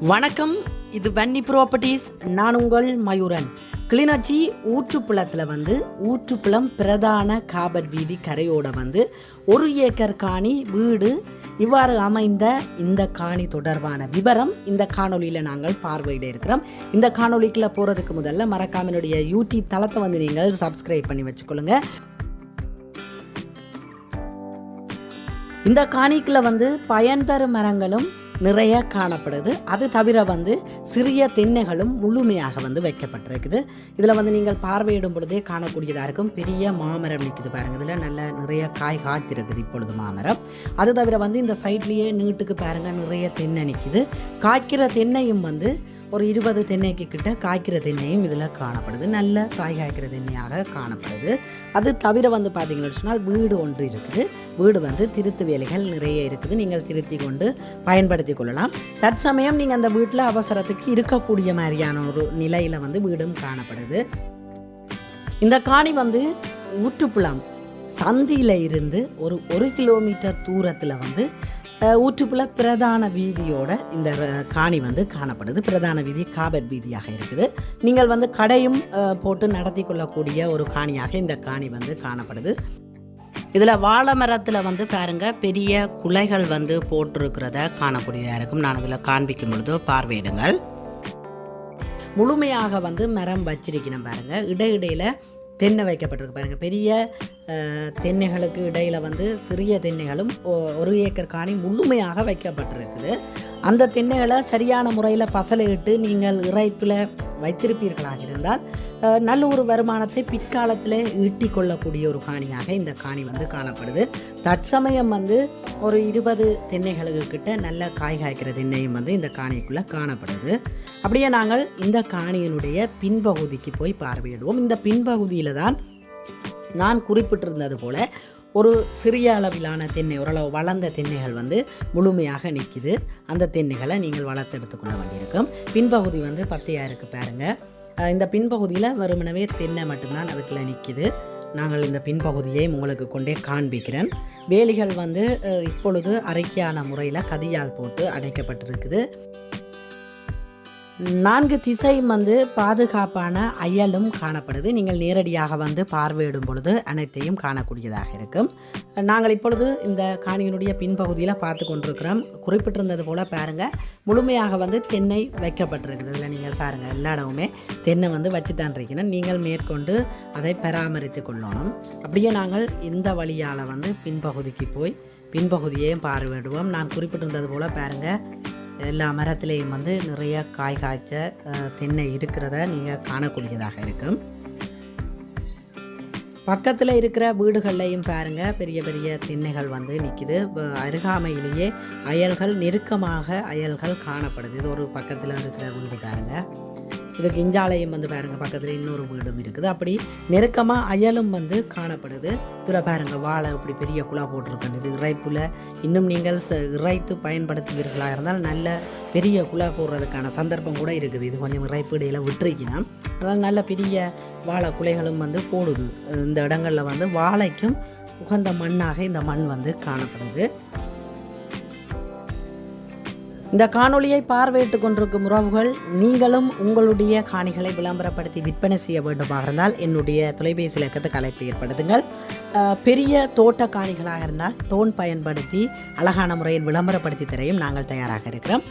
வணக்கம், இது வன்னி ப்ராப்பர்ட்டிஸ். நான் உங்கள் மயூரன். கிளிநொச்சி ஊற்றுப்புலத்தில் ஊற்றுப்புலம் பிரதான காபட் வீதி கரையோட 1 ஏக்கர் காணி வீடு இவ்வாறு அமைந்த இந்த காணி தொடர்பான விவரம் இந்த காணொலியில் நாங்கள் பார்வையிட இருக்கிறோம். இந்த காணொலிக்குள்ள போகிறதுக்கு முதல்ல மறக்காம என்னுடைய யூடியூப் தளத்தை நீங்கள் சப்ஸ்கிரைப் பண்ணி வச்சுக்கொள்ளுங்க. இந்த காணிக்குள்ள பயன் தரும் மரங்களும் நிறைய காணப்படுது. அது தவிர சிறிய தென்னைகளும் முழுமையாக வைக்கப்பட்டிருக்குது. இதில் நீங்கள் பார்வையிடும் பொழுதே காணக்கூடியதாக இருக்கும். பெரிய மாமரம் நிற்குது பாருங்கள். இதில் நல்ல நிறைய காய் காய்ச்சிருக்குது இப்பொழுது மாமரம். அது தவிர இந்த சைட்லேயே நீட்டுக்கு பாருங்கள் நிறைய தென்னை நிற்குது. காய்க்கிற தென்னையும் ஒரு 20 தென்னைக்கு கிட்ட காய்க்கிற தென்னையும் இதில் காணப்படுது. நல்ல காய் காய்க்கிற தென்னையாக காணப்படுது. அது தவிர பார்த்தீங்கன்னு சொன்னால் வீடு ஒன்று இருக்குது. வீடு திருத்து வேலைகள் நிறைய இருக்குது. நீங்கள் திருத்தி கொண்டு பயன்படுத்தி கொள்ளலாம். தற்சமயம் நீங்கள் அந்த வீட்டில் அவசரத்துக்கு இருக்கக்கூடிய மாதிரியான ஒரு நிலையில் வீடும் காணப்படுது. இந்த காணி ஊற்றுப்புலம் சந்தியில் இருந்து ஒரு 1 கிலோமீட்டர் தூரத்தில் ஊற்றுப்புல பிரதான வீதியோட இந்த காணி காணப்படுது. பிரதான வீதி காபட் வீதியாக இருக்குது. நீங்கள் கடையும் போட்டு நடத்தி கொள்ளக்கூடிய ஒரு காணியாக இந்த காணி காணப்படுது. இதில் வாழை மரத்தில் பாருங்க பெரிய குலைகள் போட்டிருக்கிறத காணக்கூடியதாக இருக்கும். நான் இதில் காண்பிக்கும் பொழுது பார்வையிடுங்கள். முழுமையாக மரம் வச்சிருக்கணும் பாருங்க. இடையிடையில் தென்னை வைக்கப்பட்டிருக்கு பாருங்கள். பெரிய தென்னைகளுக்கு இடையில் சிறிய தென்னைகளும் 1 ஏக்கர் காணி முழுமையாக வைக்கப்பட்டிருக்குது. அந்த தென்னைகளை சரியான முறையில் பசலையிட்டு நீங்கள் இறைப்பில் வைத்திருப்பீர்களாக இருந்தால் நல்ல ஒரு வருமானத்தை பிற்காலத்தில் ஈட்டி கொள்ளக்கூடிய ஒரு காணியாக இந்த காணி காணப்படுது. தற்சமயம் ஒரு 20 தென்னைகளுக்கு கிட்ட நல்ல காய் காய்க்கிற தென்னையும் இந்த காணிக்குள்ளே காணப்படுது. அப்படியே நாங்கள் இந்த காணியினுடைய பின்பகுதிக்கு போய் பார்வையிடுவோம். இந்த பின்பகுதியில் தான் நான் குறிப்பிட்டிருந்தது போல் ஒரு சிறிய அளவிலான தென்னை, ஓரளவு வளர்ந்த தென்னைகள் முழுமையாக நிற்கிது. அந்த தென்னைகளை நீங்கள் வளர்த்து எடுத்துக்கொள்ள வேண்டியிருக்கும். பின்பகுதி பத்தையாக இருக்குது பாருங்கள். இந்த பின்பகுதியில் வெறுமனவே தென்னை மட்டும்தான் அதுக்குள்ளே நிற்கிது. நாங்கள் இந்த பின்பகுதியை உங்களுக்கு கொண்டே காண்பிக்கிறேன். வேலிகள் இப்பொழுது அறிக்கையான முறையில் கதியால் போட்டு அடைக்கப்பட்டிருக்குது. 4 திசையும் பாதுகாப்பான அயலும் காணப்படுது. நீங்கள் நேரடியாக பார்வையிடும் பொழுது அனைத்தையும் காணக்கூடியதாக இருக்கும். நாங்கள் இப்பொழுது இந்த காணியினுடைய பின்பகுதியில் பார்த்து கொண்டிருக்கிறோம். குறிப்பிட்டிருந்தது போல் பாருங்கள், முழுமையாக தென்னை வைக்கப்பட்டிருக்குது. இதில் நீங்கள் பாருங்கள், எல்லா இடமுமே தென்னை வச்சு தான் இருக்கணும். நீங்கள் மேற்கொண்டு அதை பராமரித்து கொள்ளணும். அப்படியே நாங்கள் இந்த வழியால் பின்பகுதிக்கு போய் பின்பகுதியையும் பார்வையிடுவோம். நான் குறிப்பிட்டிருந்தது போல் பாருங்கள், எல்லா மரத்திலையும் நிறைய காய் காய்ச்ச தென்னை இருக்கிறத நீங்கள் காணக்கூடியதாக இருக்கும். பக்கத்தில் இருக்கிற வீடுகள்லையும் பாருங்கள் பெரிய பெரிய தென்னைகள் நிற்கிது. அருகாமையிலேயே அயல்கள், நெருக்கமாக அயல்கள் காணப்படுது. இது ஒரு பக்கத்தில் இருக்கிற வீடு பாருங்கள். இதுக்கு இஞ்சாலையும் பாருங்கள், பக்கத்தில் இன்னொரு வீடும் இருக்குது. அப்படி நெருக்கமாக அயலும் காணப்படுது. இதில் பாருங்கள் வாழை இப்படி பெரிய குழா போட்டிருக்கேன். இது இறைப்புல இன்னும் நீங்கள் இறைத்து பயன்படுத்துவீர்களாக இருந்தால் நல்ல பெரிய குழா போடுறதுக்கான சந்தர்ப்பம் கூட இருக்குது. இது கொஞ்சம் இறைப்பு இடையில் விட்டுருக்கணும். அதனால் நல்ல பெரிய வாழை குலைகளும் போடுது. இந்த இடங்களில் வாழைக்கும் உகந்த மண்ணாக இந்த மண் காணப்படுது. இந்த காணொலியை பார்வையிட்டு கொண்டிருக்கும் உறவுகள், நீங்களும் உங்களுடைய காணிகளை விளம்பரப்படுத்தி விற்பனை செய்ய வேண்டுமாக இருந்தால் என்னுடைய தொலைபேசி இலக்கத்துக்கு அழைப்பு ஏற்படுத்துங்கள். பெரிய தோட்ட காணிகளாக இருந்தால் டோன் பயன்படுத்தி அழகான முறையில் விளம்பரப்படுத்தி தரையும் நாங்கள் தயாராக இருக்கிறோம்.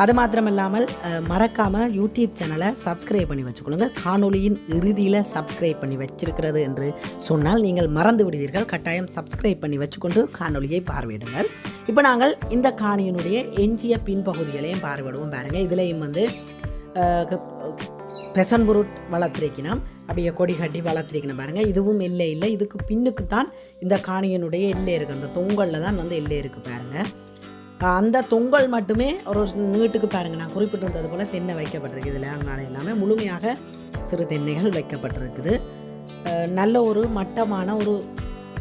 அது மாத்திரமில்லாமல் மறக்காமல் யூடியூப் சேனலை சப்ஸ்கிரைப் பண்ணி வச்சுக்கொள்ளுங்க. காணொலியின் இறுதியில் சப்ஸ்கிரைப் பண்ணி வச்சிருக்கிறது என்று சொன்னால் நீங்கள் மறந்து விடுவீர்கள். கட்டாயம் சப்ஸ்கிரைப் பண்ணி வச்சுக்கொண்டு காணொலியை பார்வையிடுங்கள். இப்போ நாங்கள் இந்த காணியினுடைய எஞ்சிய பின்பகுதிகளையும் பார்வையிடுவோம். பாருங்கள், இதுலேயும் பெசன்புருட் வளர்த்திருக்கணும். அப்படியே கொடி கட்டி வளர்த்திருக்கணும் பாருங்கள். இதுவும் எல்லை இல்லை. இதுக்கு பின்னுக்கு தான் இந்த காணியினுடைய எல்லை இருக்குது. அந்த தொங்கலில் தான் எல்லை இருக்குது பாருங்கள். அந்த தொங்கல் மட்டுமே ஒரு நீட்டுக்கு பாருங்கள். நான் குறிப்பிட்டிருந்தது போல் தென்னை வைக்கப்பட்டிருக்கு. இதில் அதனால எல்லாமே முழுமையாக சிறு தென்னைகள் வைக்கப்பட்டிருக்குது. நல்ல ஒரு மட்டமான ஒரு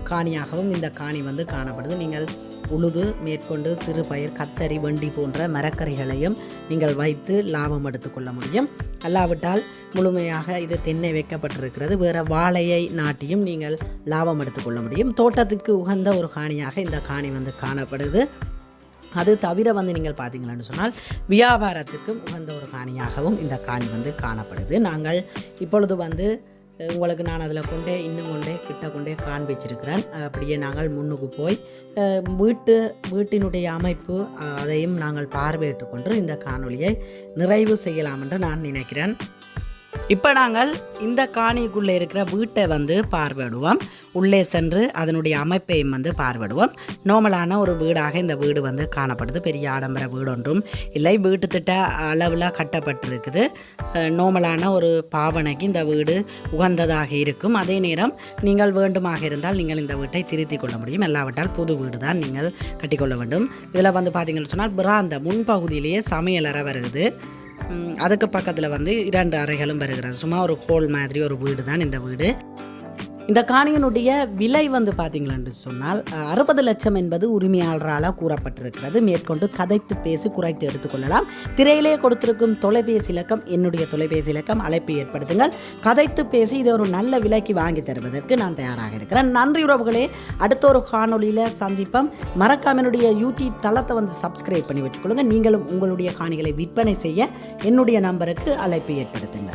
காணியாகவும் இந்த காணி காணப்படுது. நீங்கள் உழுது மேற்கொண்டு சிறு பயிர், கத்தரி, வெண்டி போன்ற மரக்கறிகளையும் நீங்கள் வைத்து லாபம் எடுத்துக்கொள்ள முடியும். அல்லாவிட்டால் முழுமையாக இது தென்னை வைக்கப்பட்டிருக்கிறது. வேறு வாழையை நாட்டியும் நீங்கள் லாபம் எடுத்துக்கொள்ள முடியும். தோட்டத்துக்கு உகந்த ஒரு காணியாக இந்த காணி காணப்படுது. அது தவிர வந்து நீங்கள் பார்த்தீங்கன்னு சொன்னால் வியாபாரத்திற்கும் உகந்த ஒரு காணியாகவும் இந்த காணி வந்து காணப்படுது. நாங்கள் இப்பொழுது வந்து உங்களுக்கு நான் அதில் இன்னும் கிட்ட கொண்டே காண்பிச்சிருக்கிறேன். அப்படியே நாங்கள் முன்னுக்கு போய் வீட்டினுடைய அமைப்பு அதையும் நாங்கள் பார்வையிட்டு கொண்டு இந்த காணொளியை நிறைவு செய்யலாம் என்று நான் நினைக்கிறேன். இப்போ நாங்கள் இந்த காணிக்குள்ளே இருக்கிற வீட்டை வந்து பார்வையிடுவோம். உள்ளே சென்று அதனுடைய அமைப்பையும் வந்து பார்வையிடுவோம். நார்மலான ஒரு வீடாக இந்த வீடு வந்து காணப்படுது. பெரிய ஆடம்பர வீடு ஒன்றும் இல்லை, வீட்டு திட்ட அளவில் கட்டப்பட்டிருக்குது. நார்மலான ஒரு பாவனைக்கு இந்த வீடு உகந்ததாக இருக்கும். அதே நேரம் நீங்கள் வேண்டுமாக இருந்தால் நீங்கள் இந்த வீட்டை திருத்தி கொள்ள முடியும். இல்லாவிட்டால் புது வீடு தான் நீங்கள் கட்டிக்கொள்ள வேண்டும். இதில் வந்து பார்த்தீங்கன்னு சொன்னால் பிராந்த முன்பகுதியிலேயே சமையலறை வருது. அதுக்கு பக்கத்தில் வந்து 2 அறைகளும் வருகிறது. சும்மா ஒரு ஹோல் மாதிரி ஒரு வீடு தான் இந்த வீடு. இந்த காணியினுடைய விலை வந்து பார்த்தீங்களென்று சொன்னால் 60 லட்சம் என்பது உரிமையாளரால் கூறப்பட்டிருக்கிறது. மேற்கொண்டு கதைத்து பேசி குறைத்து எடுத்துக்கொள்ளலாம். திரையிலே கொடுத்திருக்கும் தொலைபேசி இலக்கம் என்னுடைய தொலைபேசி இலக்கம், அழைப்பு ஏற்படுத்துங்கள். கதைத்து பேசி இதை ஒரு நல்ல விலைக்கு வாங்கி தருவதற்கு நான் தயாராக இருக்கிறேன். நன்றி உறவுகளே. அடுத்த ஒரு காணொலியில் சந்திப்போம். மறக்காம என்னுடைய யூடியூப் தளத்தை வந்து சப்ஸ்கிரைப் பண்ணி வச்சுக்கொள்ளுங்க. நீங்களும் உங்களுடைய காணிகளை விற்பனை செய்ய என்னுடைய நம்பருக்கு அழைப்பு ஏற்படுத்துங்கள்.